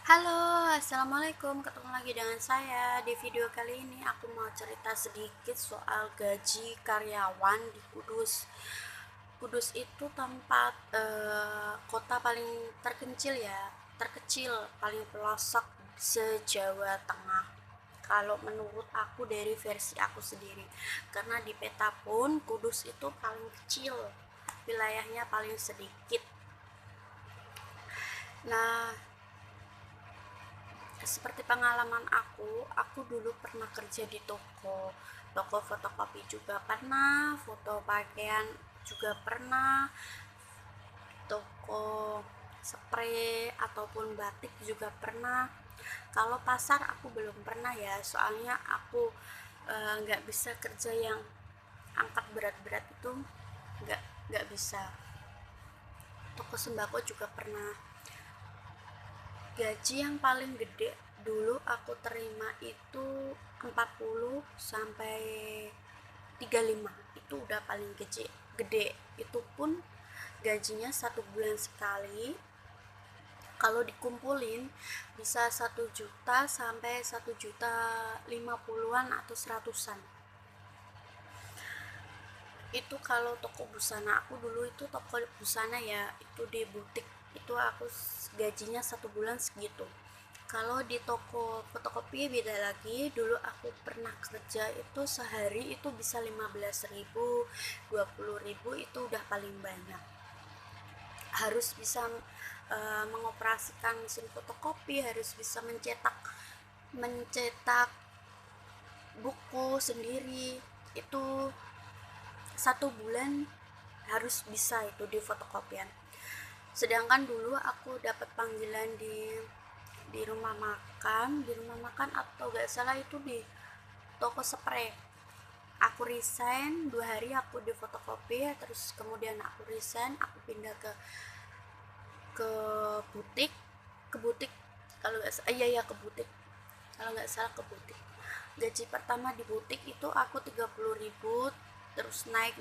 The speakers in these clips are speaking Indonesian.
Halo, assalamualaikum. Ketemu lagi dengan saya. Di video kali ini aku mau cerita sedikit soal gaji karyawan di Kudus. Kudus itu tempat kota paling terkecil, paling pelosok se-Jawa Tengah. Kalau menurut aku dari versi aku sendiri, karena di peta pun Kudus itu paling kecil, wilayahnya paling sedikit. Nah, seperti pengalaman aku dulu pernah kerja di toko fotokopi juga pernah, foto pakaian juga pernah, toko spray ataupun batik juga pernah. Kalau pasar aku belum pernah ya, soalnya aku nggak bisa kerja yang angkat berat-berat itu, nggak bisa. Toko sembako juga pernah. Gaji yang paling gede dulu aku terima itu 40 sampai 35, itu udah paling gede. Itu pun gajinya 1 bulan sekali. Kalau dikumpulin bisa 1 juta sampai 1 juta 50-an atau 100-an. Itu kalau toko busana aku dulu, itu toko busana ya, itu di butik, itu aku gajinya 1 bulan segitu. Kalau di toko fotokopi beda lagi. Dulu aku pernah kerja itu sehari itu bisa 15.000, 20.000, itu udah paling banyak. Harus bisa mengoperasikan mesin fotokopi, harus bisa mencetak buku sendiri. Itu 1 bulan harus bisa itu di fotokopian. Sedangkan dulu aku dapat panggilan di rumah makan atau gak salah itu di toko spray. Aku resign 2 hari, aku di fotokopi, terus kemudian aku resign, aku pindah ke butik ke butik kalau nggak salah, iya ke butik, kalau nggak salah ke butik. Gaji pertama di butik itu aku 30.000, terus naik.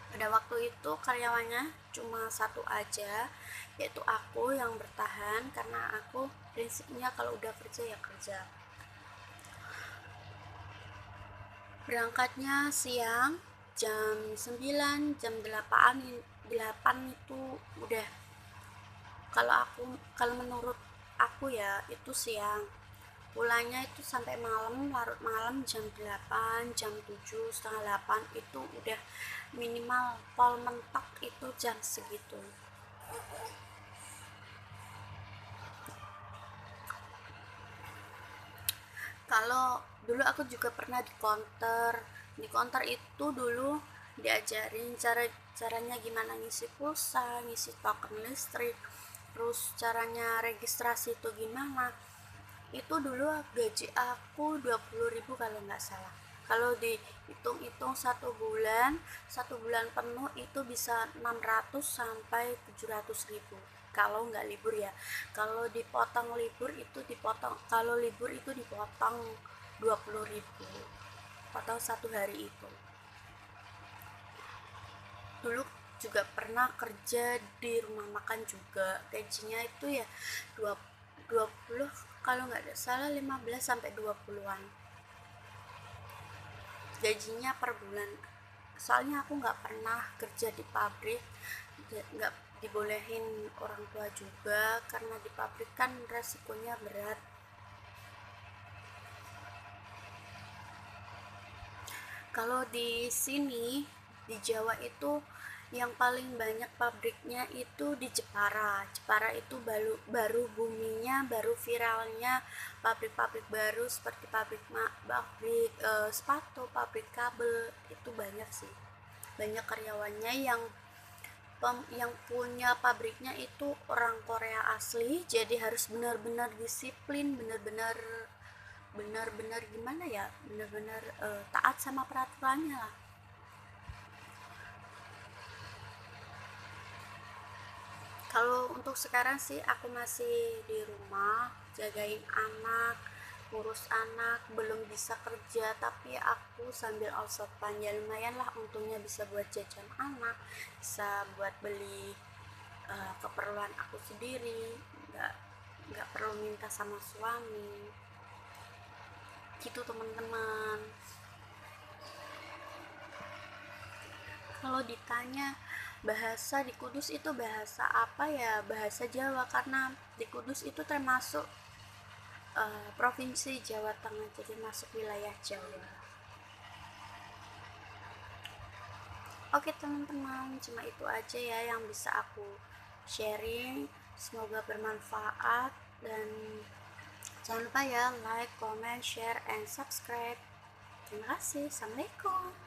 Pada waktu itu karyawannya cuma satu aja, yaitu aku yang bertahan, karena aku prinsipnya kalau udah kerja ya kerja. Berangkatnya siang jam 9, jam 8 itu udah. Kalau menurut aku ya itu siang. Pulangnya itu sampai malam, larut malam, jam 8, jam 7, setengah 8 itu udah minimal pol mentok itu jam segitu. Kalau dulu aku juga pernah di konter itu dulu diajarin caranya gimana ngisi pulsa, ngisi token listrik, terus caranya registrasi itu gimana. Itu dulu gaji aku 20.000 kalau nggak salah. Kalau dihitung-hitung 1 bulan penuh itu bisa 600 sampai 700.000 kalau nggak libur ya. Kalau dipotong libur itu dipotong, kalau libur itu dipotong 20.000, potong 1 hari itu. Dulu juga pernah kerja di rumah makan juga, gajinya itu ya 20, kalau nggak salah 15 sampai 20-an gajinya per bulan. Soalnya aku nggak pernah kerja di pabrik, nggak dibolehin orang tua juga, karena di pabrik kan resikonya berat. Kalau di sini di Jawa itu yang paling banyak pabriknya itu di Jepara. Jepara itu baru boomingnya, baru viralnya pabrik-pabrik baru, seperti pabrik sepatu, pabrik kabel, itu banyak sih. Banyak karyawannya yang punya pabriknya itu orang Korea asli, jadi harus benar-benar disiplin, benar-benar gimana ya, benar-benar taat sama peraturannya lah. Kalau untuk sekarang sih aku masih di rumah jagain anak, ngurus anak, belum bisa kerja, tapi aku sambil outsourcing ya, lumayan lah untungnya, bisa buat jajan anak, bisa buat beli keperluan aku sendiri, nggak nggak perlu minta sama suami gitu teman-teman. Kalau ditanya bahasa di Kudus itu bahasa apa, ya bahasa Jawa, karena di Kudus itu termasuk provinsi Jawa Tengah, jadi masuk wilayah Jawa. Oke teman-teman, cuma itu aja ya yang bisa aku sharing, semoga bermanfaat, dan jangan lupa ya like, comment, share, and subscribe. Terima kasih. Assalamualaikum.